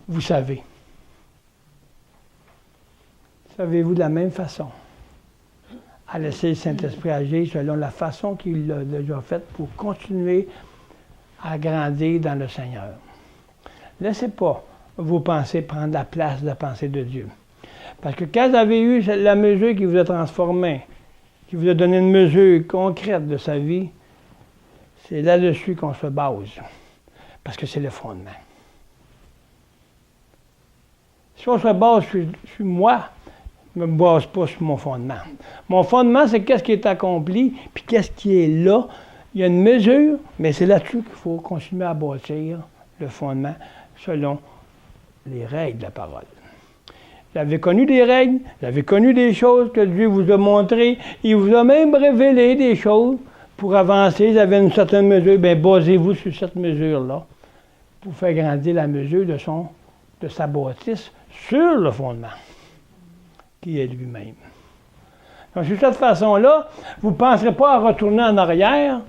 vous savez. Savez-vous de la même façon à laisser le Saint-Esprit agir selon la façon qu'il l'a déjà faite pour continuer à grandir dans le Seigneur. Laissez pas vos pensées prendre la place de la pensée de Dieu. Parce que quand vous avez eu la mesure qui vous a transformé, qui vous a donné une mesure concrète de sa vie, c'est là-dessus qu'on se base. Parce que c'est le fondement. Si on se base sur moi, je ne me base pas sur mon fondement. Mon fondement, c'est qu'est-ce qui est accompli, puis qu'est-ce qui est là. Il y a une mesure, mais c'est là-dessus qu'il faut continuer à bâtir le fondement selon les règles de la parole. Vous avez connu des règles, vous avez connu des choses que Dieu vous a montrées, il vous a même révélé des choses pour avancer. Vous avez une certaine mesure, bien basez-vous sur cette mesure-là pour faire grandir la mesure de sa bâtisse sur le fondement qui est lui-même. Donc, de cette façon-là, vous ne penserez pas à retourner en arrière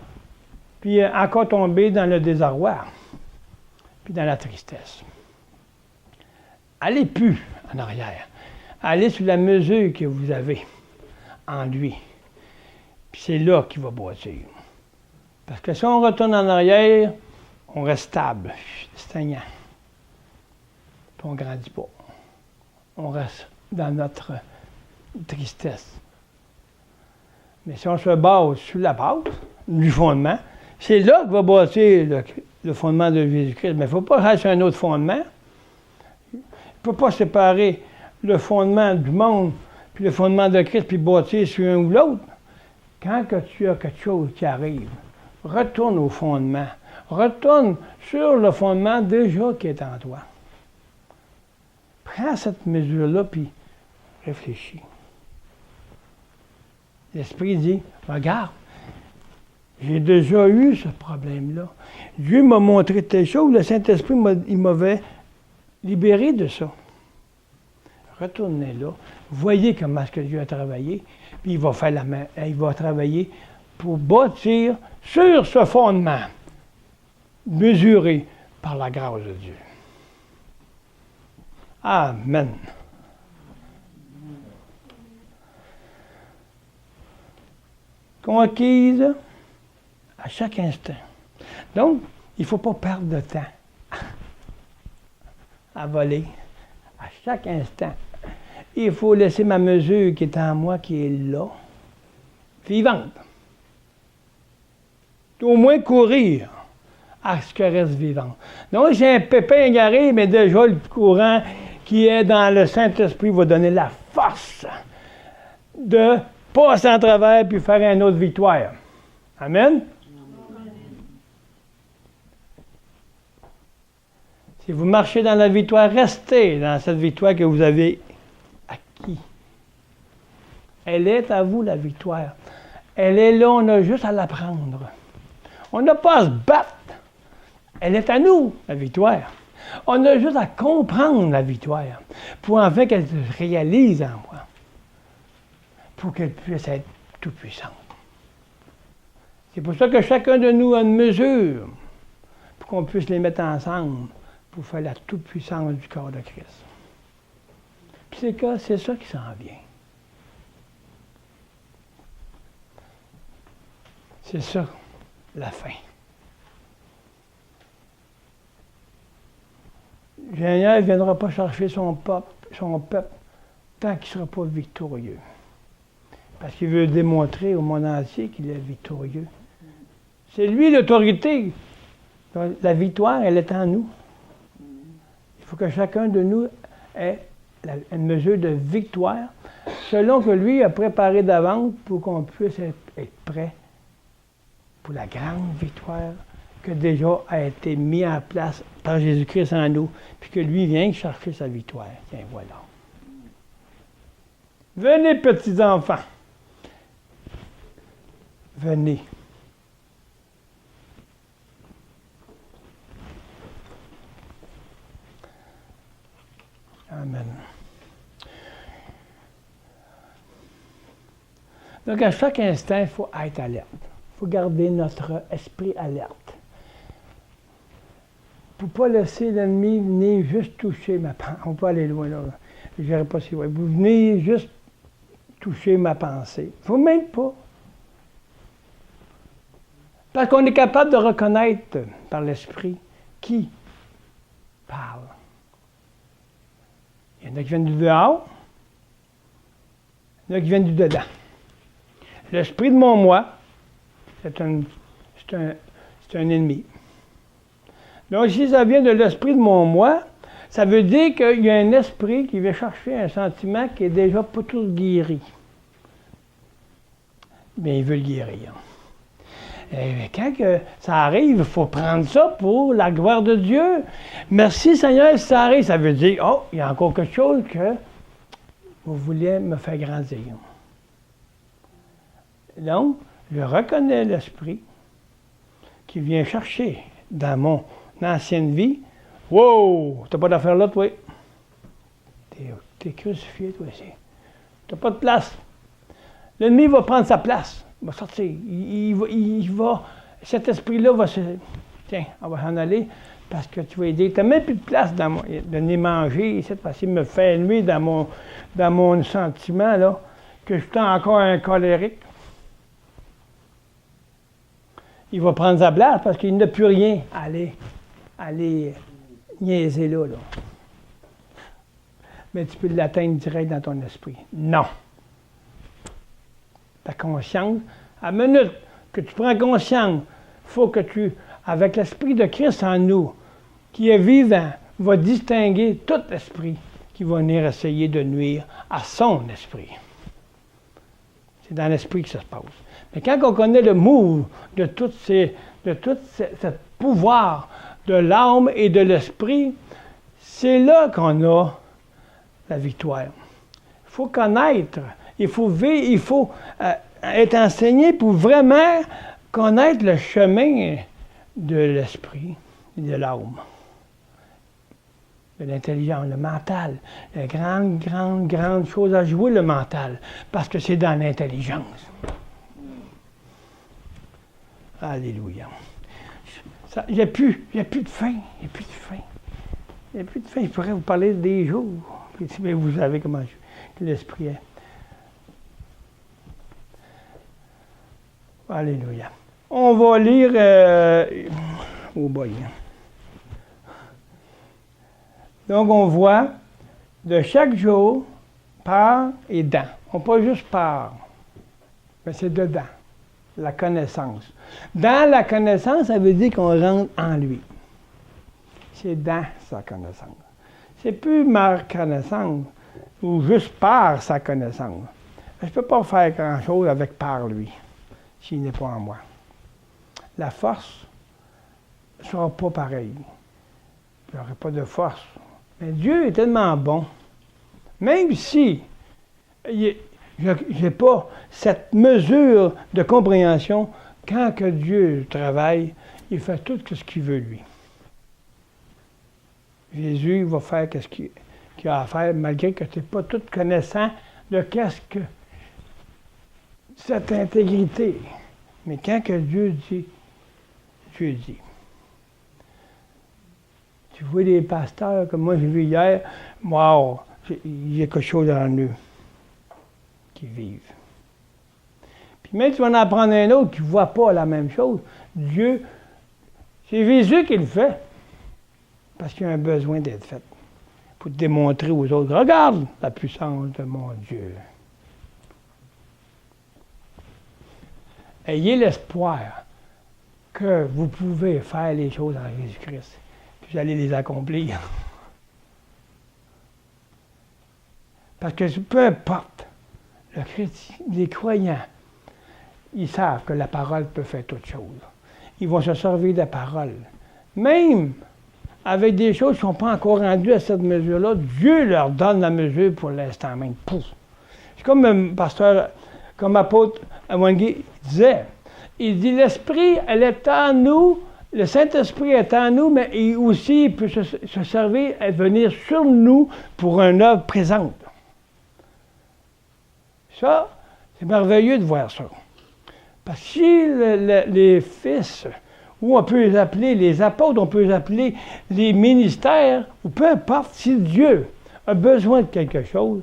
puis encore tomber dans le désarroi puis dans la tristesse. Allez plus en arrière. Allez sur la mesure que vous avez en lui. Puis c'est là qu'il va bâtir. Parce que si on retourne en arrière, on reste stable, stagnant. Puis on ne grandit pas. On reste dans notre tristesse. Mais si on se base sur la base du fondement, c'est là que va bâtir le fondement de Jésus-Christ. Mais il ne faut pas aller sur un autre fondement. Il ne faut pas séparer le fondement du monde puis le fondement de Christ puis bâtir sur un ou l'autre. Quand que tu as quelque chose qui arrive, retourne au fondement. Retourne sur le fondement déjà qui est en toi. Prends cette mesure-là puis réfléchis. L'Esprit dit, regarde, j'ai déjà eu ce problème-là. Dieu m'a montré telle chose, le Saint-Esprit m'avait libéré de ça. Retournez là, voyez comment est-ce que Dieu a travaillé, puis il va travailler pour bâtir sur ce fondement, mesuré par la grâce de Dieu. Amen. Conquise à chaque instant. Donc, il ne faut pas perdre de temps à voler à chaque instant. Il faut laisser ma mesure qui est en moi, qui est là, vivante. Au moins courir à ce qu'elle reste vivante. Donc, j'ai un pépin égaré, mais déjà le courant qui est dans le Saint-Esprit va donner la force de passer en travers puis faire une autre victoire. Amen? Si vous marchez dans la victoire, restez dans cette victoire que vous avez acquis. Elle est à vous, la victoire. Elle est là, on a juste à la prendre. On n'a pas à se battre. Elle est à nous, la victoire. On a juste à comprendre la victoire pour en fait qu'elle se réalise en moi. Pour qu'elle puisse être tout-puissante. C'est pour ça que chacun de nous a une mesure pour qu'on puisse les mettre ensemble pour faire la toute-puissance du corps de Christ. Puis c'est ça qui s'en vient. C'est ça, la fin. Le Seigneur ne viendra pas chercher son peuple tant qu'il ne sera pas victorieux. Parce qu'il veut démontrer au monde entier qu'il est victorieux. C'est lui l'autorité. Donc, la victoire, elle est en nous. Il faut que chacun de nous ait une mesure de victoire selon que lui a préparé d'avance pour qu'on puisse être prêt pour la grande victoire que déjà a été mise en place par Jésus-Christ en nous, puis que lui vient chercher sa victoire. Tiens, voilà. Venez, petits-enfants. Venez. Amen. Donc, à chaque instant, il faut être alerte. Il faut garder notre esprit alerte. ne faut pas laisser l'ennemi venir juste toucher ma pensée. On peut aller loin là. Je dirais pas si loin. Vous venez juste toucher ma pensée. Il ne faut même pas. Parce qu'on est capable de reconnaître par l'esprit qui parle. Il y en a qui viennent du dehors, il y en a qui viennent du dedans. L'esprit de mon moi, c'est un ennemi. Donc, si ça vient de l'esprit de mon moi, ça veut dire qu'il y a un esprit qui veut chercher un sentiment qui est déjà pas tout guéri. Mais il veut le guérir. Et quand ça arrive, il faut prendre ça pour la gloire de Dieu. Merci Seigneur, si ça arrive, ça veut dire, oh, il y a encore quelque chose que vous vouliez me faire grandir. Donc, je reconnais l'esprit qui vient chercher dans mon ancienne vie. Wow! T'as pas d'affaire là, toi? T'es crucifié, toi aussi. T'as pas de place. L'ennemi va prendre sa place. Il va sortir. Il va. Cet esprit-là va se. Tiens, on va s'en aller parce que tu vas aider. Tu n'as même plus de place de venir manger ici, parce qu'il me fait nuit dans mon sentiment, là, que je suis encore un colérique. Il va prendre sa place parce qu'il n'a plus rien à aller niaiser là. Mais tu peux l'atteindre direct dans ton esprit. Non. Ta conscience, à la minute que tu prends conscience, il faut que tu, avec l'esprit de Christ en nous, qui est vivant, va distinguer tout esprit qui va venir essayer de nuire à son esprit. C'est dans l'esprit que ça se passe. Mais quand on connaît le move de tout ce pouvoir de l'âme et de l'esprit, c'est là qu'on a la victoire. Il faut connaître, il faut être enseigné pour vraiment connaître le chemin de l'esprit et de l'âme, de l'intelligence, le mental. Il y a grande chose à jouer, le mental, parce que c'est dans l'intelligence. Alléluia. Il n'y a plus de fin. Il n'y a plus de fin. Je pourrais vous parler des jours. Mais vous savez comment l'esprit est. Alléluia. On va lire... oh boy. Donc, on voit de chaque jour, part et dans. On pas juste part, mais c'est dedans. La connaissance. Dans la connaissance, ça veut dire qu'on rentre en lui. C'est dans sa connaissance. C'est plus ma connaissance ou juste par sa connaissance. Je ne peux pas faire grand-chose avec par lui, s'il n'est pas en moi. La force ne sera pas pareille. Je n'aurai pas de force. Mais Dieu est tellement bon. Même si je n'ai pas cette mesure de compréhension, quand que Dieu travaille, il fait tout ce qu'il veut, lui. Jésus va faire ce qu'il a à faire, malgré que tu n'es pas tout connaissant de qu'est-ce que cette intégrité. Mais quand que Dieu dit, Dieu dit. Tu vois des pasteurs, comme moi j'ai vu hier, wow, il y a quelque chose en eux qui vivent. Puis même tu vas en apprendre un autre qui ne voit pas la même chose. Dieu, c'est Jésus qui le fait. Parce qu'il y a un besoin d'être fait. Pour démontrer aux autres, regarde la puissance de mon Dieu. Ayez l'espoir que vous pouvez faire les choses en Jésus-Christ. Puis vous allez les accomplir. Parce que peu importe, les croyants, ils savent que la parole peut faire toute chose. Ils vont se servir de la parole. Même avec des choses qui ne sont pas encore rendues à cette mesure-là, Dieu leur donne la mesure pour l'instant même. Pouf. C'est comme un pasteur, comme apôtre Wangui disait, il dit, l'Esprit, elle est en nous, le Saint-Esprit est en nous, mais il aussi il peut se servir et venir sur nous pour une œuvre présente. Ça, c'est merveilleux de voir ça. Parce que si les fils ou on peut les appeler les apôtres, on peut les appeler les ministères, ou peu importe, si Dieu a besoin de quelque chose,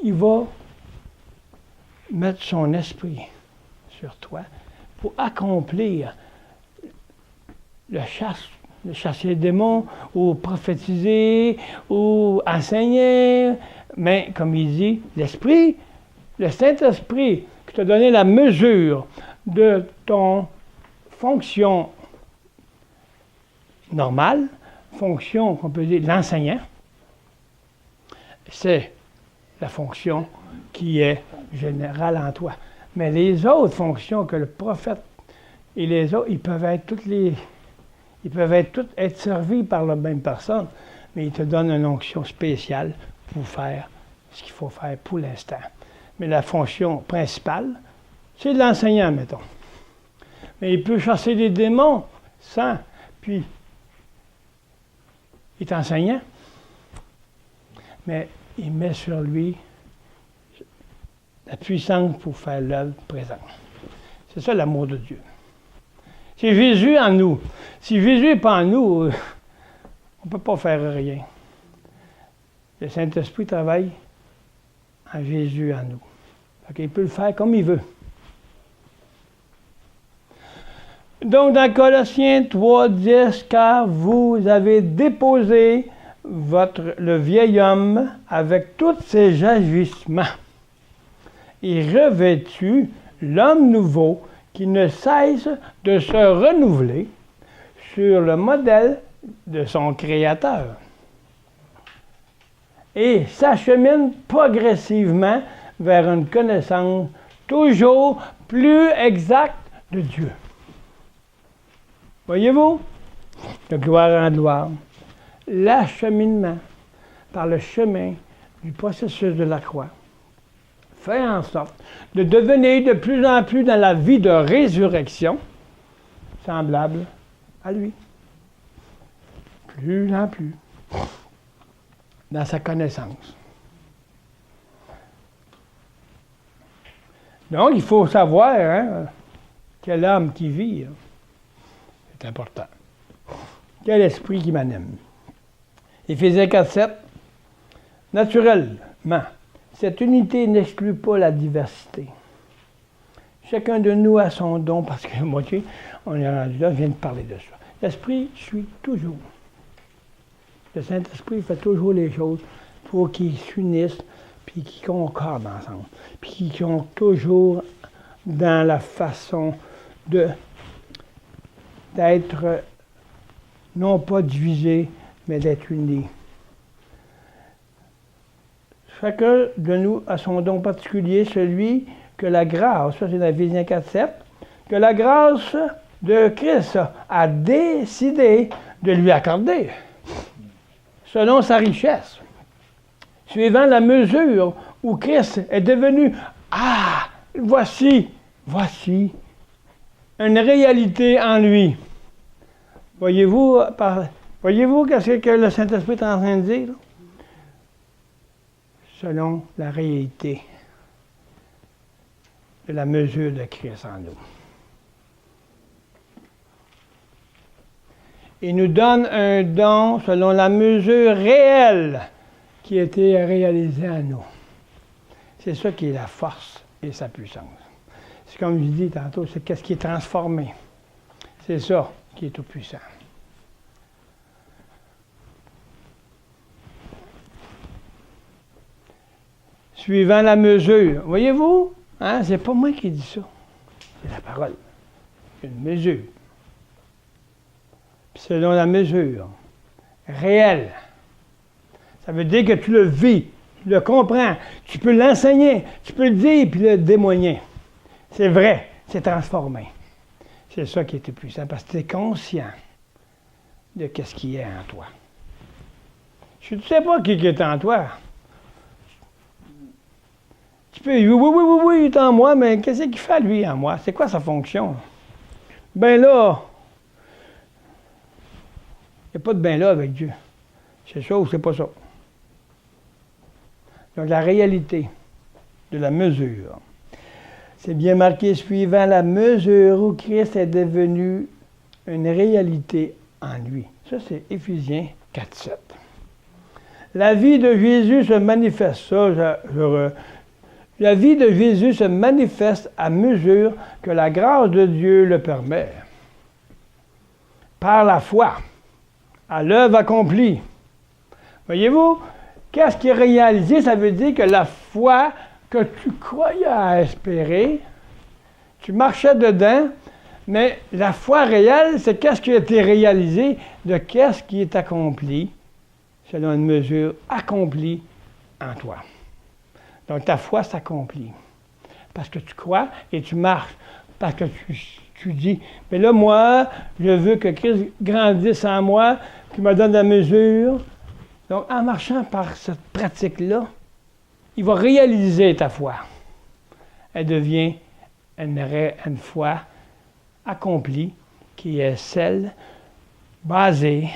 il va mettre son esprit sur toi pour accomplir chasser les démons, ou prophétiser, ou enseigner. Mais, comme il dit, l'Esprit, le Saint-Esprit, qui t'a donné la mesure de ton fonction normale, fonction qu'on peut dire l'enseignant, c'est la fonction qui est générale en toi. Mais les autres fonctions que le prophète et les autres, ils peuvent être servis par la même personne, mais il te donne une onction spéciale pour faire ce qu'il faut faire pour l'instant. Mais la fonction principale, c'est de l'enseignant, mettons. Mais il peut chasser des démons sans, puis il est enseignant, mais il met sur lui la puissance pour faire l'œuvre présente. C'est ça l'amour de Dieu. C'est Jésus en nous. Si Jésus n'est pas en nous, on ne peut pas faire rien. Le Saint-Esprit travaille en Jésus en nous. Il peut le faire comme il veut. Donc, dans Colossiens 3, 10, car vous avez déposé le vieil homme avec tous ses agissements et revêtu l'homme nouveau qui ne cesse de se renouveler sur le modèle de son Créateur et s'achemine progressivement vers une connaissance toujours plus exacte de Dieu. Voyez-vous, de gloire en gloire, l'acheminement par le chemin du processus de la croix fait en sorte de devenir de plus en plus dans la vie de résurrection semblable à lui. Plus en plus dans sa connaissance. Donc, il faut savoir quel âme qui vit. C'est important. Quel esprit qui m'anime. Éphésiens 4, 7. Naturellement, cette unité n'exclut pas la diversité. Chacun de nous a son don, parce que moitié, on est rendu là, vient de parler de ça. L'Esprit suit toujours. Le Saint-Esprit fait toujours les choses pour qu'ils s'unissent, puis qu'ils concordent ensemble, puis qu'ils sont toujours dans la façon d'être non pas divisés, mais d'être unis. Chacun de nous a son don particulier, celui que la grâce, ça c'est dans Éphésiens 4, 7, que la grâce de Christ a décidé de lui accorder, selon sa richesse, suivant la mesure où Christ est devenu, voici une réalité en lui. Voyez-vous qu'est-ce que le Saint-Esprit est en train de dire? Selon la réalité de la mesure de Christ en nous. Il nous donne un don selon la mesure réelle qui a été réalisée en nous. C'est ça qui est la force et sa puissance. C'est comme je dis tantôt, c'est qu'est-ce qui est transformé. C'est ça qui est tout puissant. Suivant la mesure. Voyez-vous, c'est pas moi qui dis ça. C'est la parole. Une mesure. Puis selon la mesure réelle. Ça veut dire que tu le vis, tu le comprends, tu peux l'enseigner, tu peux le dire puis le témoigner. C'est vrai, c'est transformé. C'est ça qui est tout puissant, parce que tu es conscient de ce qui est en toi. Tu ne sais pas qui est en toi. Tu peux dire, oui, il est en moi, mais qu'est-ce qu'il fait lui en moi? C'est quoi sa fonction? Ben là, il n'y a pas de ben là avec Dieu. C'est ça ou c'est pas ça? Donc la réalité de la mesure. C'est bien marqué suivant la mesure où Christ est devenu une réalité en lui. Ça, c'est Éphésiens 4:7. La vie de Jésus se manifeste, la vie de Jésus se manifeste à mesure que la grâce de Dieu le permet. Par la foi, à l'œuvre accomplie. Voyez-vous, qu'est-ce qui est réalisé? Ça veut dire que la foi que tu croyais à espérer, tu marchais dedans, mais la foi réelle, c'est qu'est-ce qui a été réalisé de qu'est-ce qui est accompli, selon une mesure accomplie en toi. Donc ta foi s'accomplit. Parce que tu crois et tu marches. Parce que tu dis, mais là, moi, je veux que Christ grandisse en moi, qu'il me donne la mesure. Donc, en marchant par cette pratique-là, il va réaliser ta foi. Elle devient une foi accomplie, qui est celle basée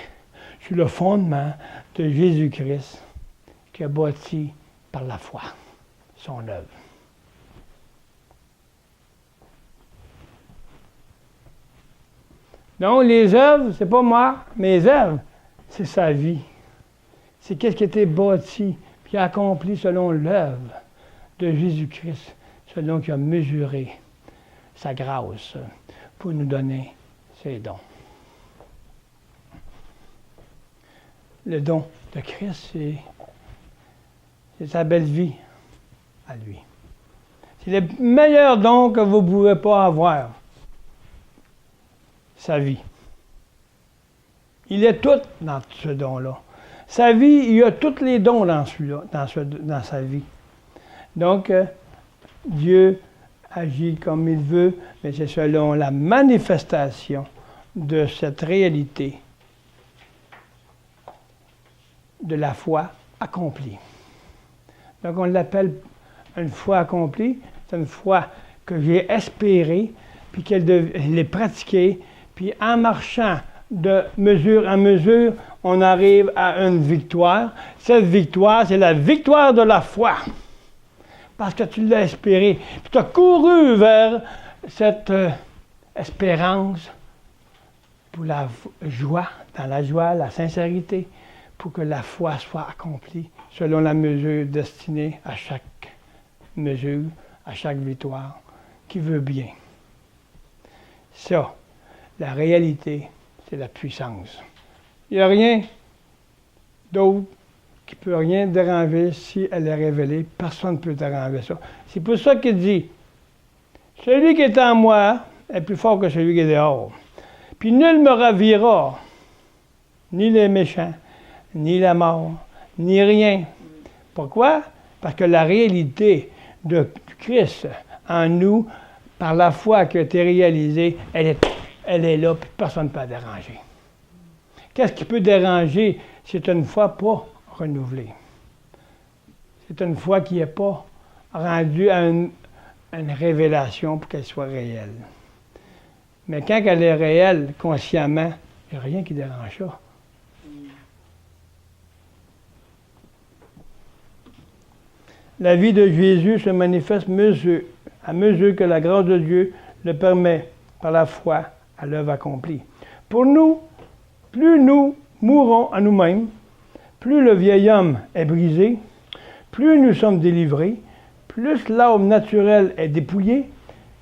sur le fondement de Jésus-Christ, qui est bâti par la foi, son œuvre. Donc, les œuvres, c'est pas moi, mes œuvres, c'est sa vie. C'est qu'est-ce qui a été bâti, puis accompli selon l'œuvre de Jésus-Christ, selon qu'il a mesuré sa grâce pour nous donner ses dons. Le don de Christ, c'est sa belle vie à lui. C'est le meilleur don que vous ne pouvez pas avoir. Sa vie. Il est tout dans ce don-là. Sa vie, il y a tous les dons dans celui-là, dans sa vie. Donc, Dieu agit comme il veut, mais c'est selon la manifestation de cette réalité de la foi accomplie. Donc, on l'appelle une foi accomplie. C'est une foi que j'ai espérée, puis qu'elle est pratiquée, puis en marchant de mesure en mesure, on arrive à une victoire. Cette victoire, c'est la victoire de la foi. Parce que tu l'as espéré. Puis tu as couru vers cette espérance pour la joie, dans la joie, la sincérité, pour que la foi soit accomplie selon la mesure destinée à chaque mesure, à chaque victoire, qui veut bien. Ça, la réalité, c'est la puissance. Il n'y a rien d'autre qui ne peut rien déranger si elle est révélée. Personne ne peut déranger ça. C'est pour ça qu'il dit, celui qui est en moi est plus fort que celui qui est dehors. Puis nul ne me ravira, ni les méchants, ni la mort, ni rien. Pourquoi? Parce que la réalité de Christ en nous, par la foi qui a été réalisée, elle est là, puis personne ne peut la déranger. Qu'est-ce qui peut déranger? C'est une foi pas renouvelée. C'est une foi qui n'est pas rendue à une révélation pour qu'elle soit réelle. Mais quand elle est réelle, consciemment, il n'y a rien qui dérange ça. La vie de Jésus se manifeste à mesure que la grâce de Dieu le permet par la foi à l'œuvre accomplie. Pour nous, plus nous mourons à nous-mêmes, plus le vieil homme est brisé, plus nous sommes délivrés, plus l'homme naturel est dépouillé,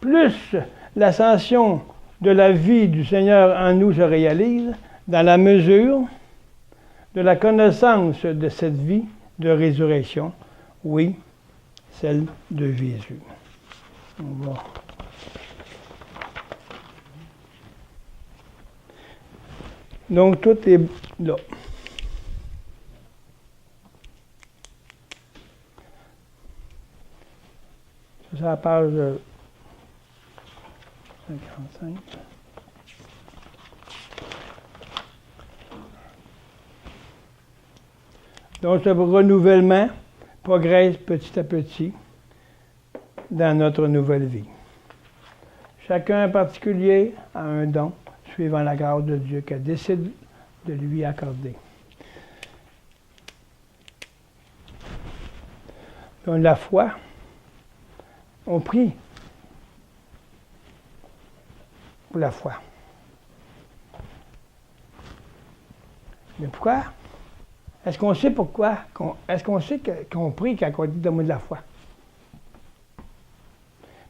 plus l'ascension de la vie du Seigneur en nous se réalise dans la mesure de la connaissance de cette vie de résurrection, oui, celle de Jésus. On va. Donc, tout est là. C'est la page 55. Donc, ce renouvellement progresse petit à petit dans notre nouvelle vie. Chacun en particulier a un don, suivant la grâce de Dieu qu'elle décide de lui accorder. Donc la foi, on prie pour la foi. Mais pourquoi? Est-ce qu'on sait pourquoi? Est-ce qu'on sait qu'on prie quand on dit donne-moi de la foi?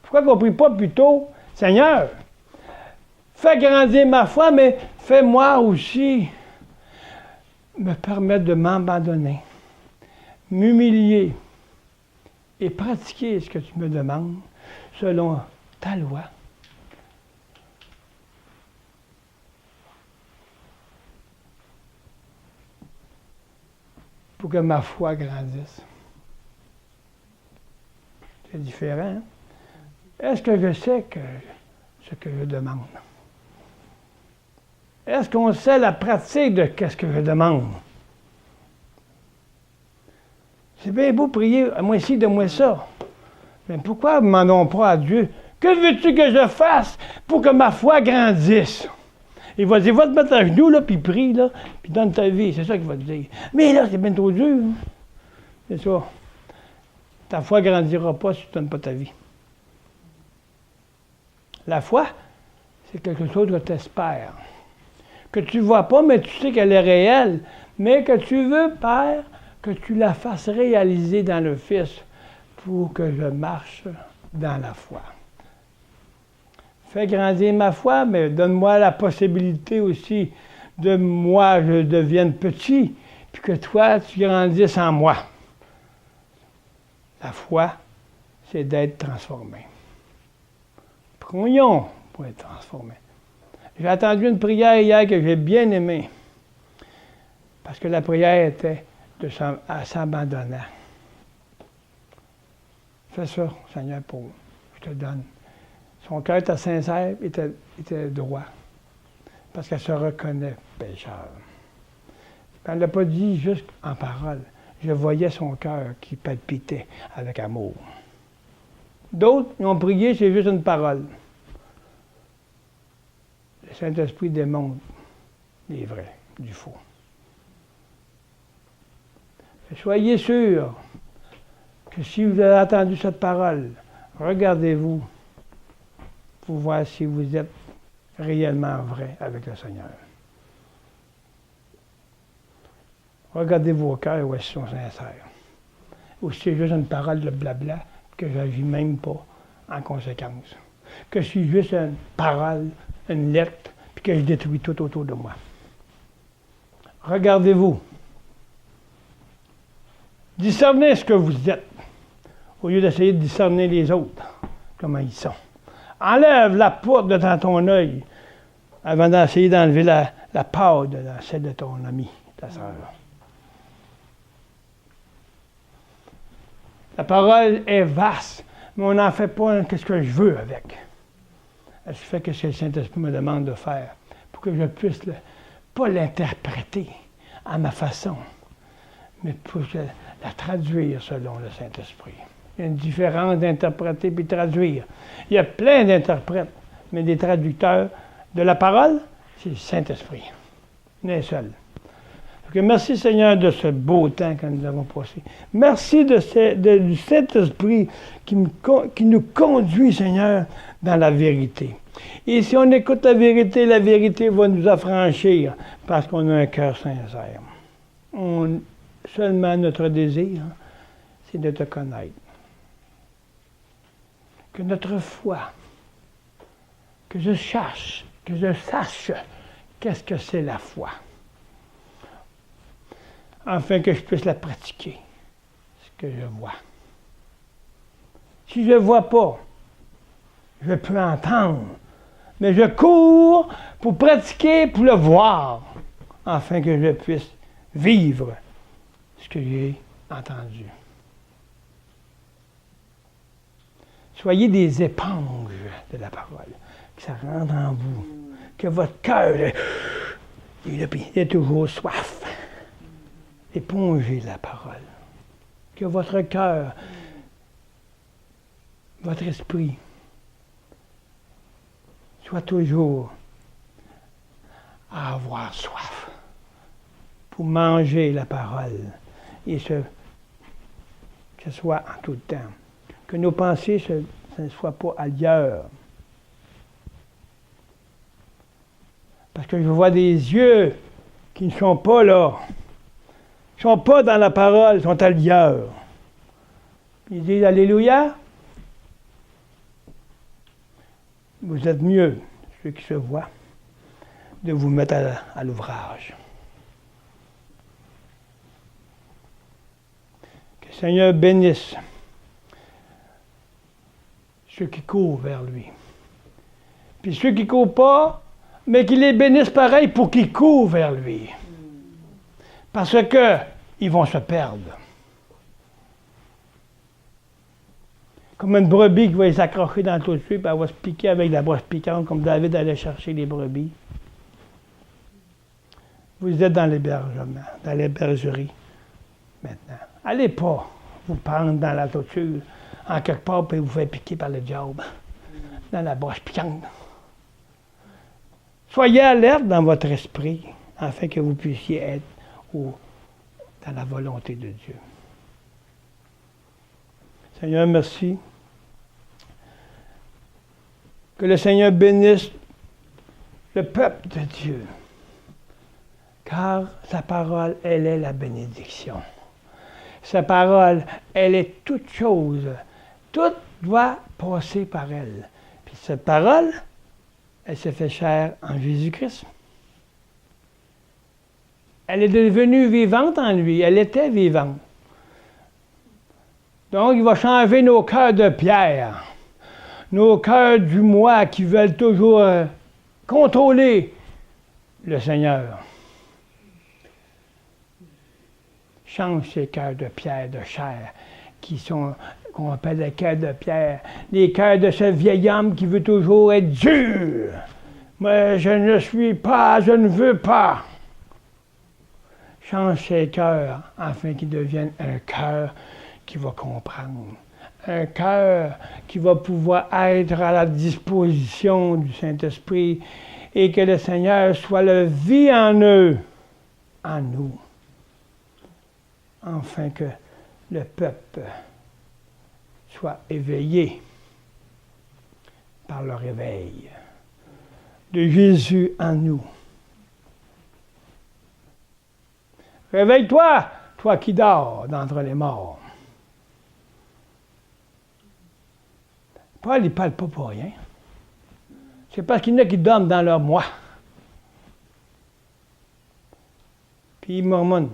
Pourquoi qu'on ne prie pas plutôt, Seigneur, fais grandir ma foi, mais fais-moi aussi me permettre de m'abandonner, m'humilier et pratiquer ce que tu me demandes selon ta loi. Pour que ma foi grandisse. C'est différent. Hein? Est-ce que je sais ce que je demande? Est-ce qu'on sait la pratique de ce que je demande? C'est bien beau prier, à moi ci, de moi ça. Mais pourquoi ne demandons pas à Dieu, que veux-tu que je fasse pour que ma foi grandisse? Il va dire, va te mettre à genoux, là, puis prie, là, puis donne ta vie. C'est ça qu'il va te dire. Mais là, c'est bien trop dur. Hein? C'est ça. Ta foi ne grandira pas si tu ne donnes pas ta vie. La foi, c'est quelque chose que tu espères. Que tu ne vois pas, mais tu sais qu'elle est réelle. Mais que tu veux, Père, que tu la fasses réaliser dans le Fils pour que je marche dans la foi. Fais grandir ma foi, mais donne-moi la possibilité aussi de moi, je devienne petit, puis que toi, tu grandisses en moi. La foi, c'est d'être transformé. Prions pour être transformé. J'ai entendu une prière hier que j'ai bien aimée, parce que la prière était à s'abandonner. Fais ça, Seigneur, pour je te donne. Son cœur était sincère, était droit, parce qu'elle se reconnaît pécheur. Elle ne l'a pas dit juste en parole. Je voyais son cœur qui palpitait avec amour. D'autres, ils ont prié, c'est juste une parole. Le Saint-Esprit démontre les vrais du faux. Soyez sûrs que si vous avez entendu cette parole, regardez-vous pour voir si vous êtes réellement vrai avec le Seigneur. Regardez vos cœurs où ils sont sincères. Ou si c'est juste une parole de blabla que je n'agis même pas en conséquence. Que c'est juste une parole, une lettre, puis que je détruis tout autour de moi. Regardez-vous. Discernez ce que vous êtes, au lieu d'essayer de discerner les autres, comment ils sont. Enlève la poudre de dans ton œil avant d'essayer d'enlever la pâle de celle de ton ami, ta sœur. La parole est vaste, mais on n'en fait pas ce que je veux avec. Elle fait ce que le Saint-Esprit me demande de faire pour que je puisse pas l'interpréter à ma façon, mais pour la traduire selon le Saint-Esprit. Il y a une différence d'interpréter puis traduire. Il y a plein d'interprètes, mais des traducteurs de la parole, c'est le Saint-Esprit. Il y en a un seul. Donc, merci Seigneur de ce beau temps que nous avons passé. Merci du Saint-Esprit qui nous conduit, Seigneur, dans la vérité. Et si on écoute la vérité va nous affranchir parce qu'on a un cœur sincère. Seulement notre désir, c'est de te connaître. Que notre foi, que je sache qu'est-ce que c'est la foi, afin que je puisse la pratiquer, ce que je vois. Si je ne vois pas, je peux entendre, mais je cours pour pratiquer, pour le voir, afin que je puisse vivre ce que j'ai entendu. Soyez des éponges de la parole, que ça rentre en vous, que votre cœur, il a toujours soif. Épongez la parole. Que votre cœur, votre esprit, soit toujours à avoir soif pour manger la parole et que ce soit en tout temps. Que nos pensées ne soient pas ailleurs. Parce que je vois des yeux qui ne sont pas là. Ils ne sont pas dans la parole, ils sont ailleurs. Ils disent Alléluia. Vous êtes mieux, ceux qui se voient, de vous mettre à l'ouvrage. Que le Seigneur bénisse ceux qui courent vers lui. Puis ceux qui ne courent pas, mais qu'il les bénisse pareil pour qu'ils courent vers lui. Parce que ils vont se perdre. Comme une brebis qui va s'accrocher dans le trou de suif, puis elle va se piquer avec la broche piquante, comme David allait chercher les brebis. Vous êtes dans l'hébergement, dans les bergeries, maintenant. Allez pas vous prendre dans la toiture, en quelque part, puis vous faire piquer par le diable, dans la broche piquante. Soyez alerte dans votre esprit, afin que vous puissiez être dans la volonté de Dieu. Seigneur, merci. Que le Seigneur bénisse le peuple de Dieu. Car sa parole, elle est la bénédiction. Sa parole, elle est toute chose. Tout doit passer par elle. Puis cette parole, elle s'est fait chair en Jésus-Christ. Elle est devenue vivante en lui. Elle était vivante. Donc, il va changer nos cœurs de pierre. Nos cœurs du moi qui veulent toujours contrôler le Seigneur. Change ces cœurs de pierre, de chair, qu'on appelle les cœurs de pierre. Les cœurs de ce vieil homme qui veut toujours être dur. Mais je ne suis pas, je ne veux pas. Change ses cœurs afin qu'ils deviennent un cœur qui va comprendre. Un cœur qui va pouvoir être à la disposition du Saint-Esprit et que le Seigneur soit le vie en eux, en nous, afin que le peuple soit éveillé par le réveil de Jésus en nous. Réveille-toi, toi qui dors d'entre les morts. Paul, il ne parle pas pour rien. C'est parce qu'il y en a qui dorment dans leur moi. Puis ils murmurent.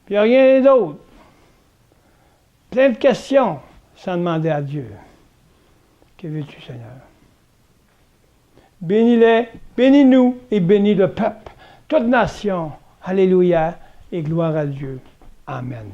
Puis il n'y a rien d'autre. Plein de questions sans demander à Dieu. Que veux-tu, Seigneur? Bénis-les, bénis-nous et bénis le peuple, toute nation. Alléluia et gloire à Dieu. Amen.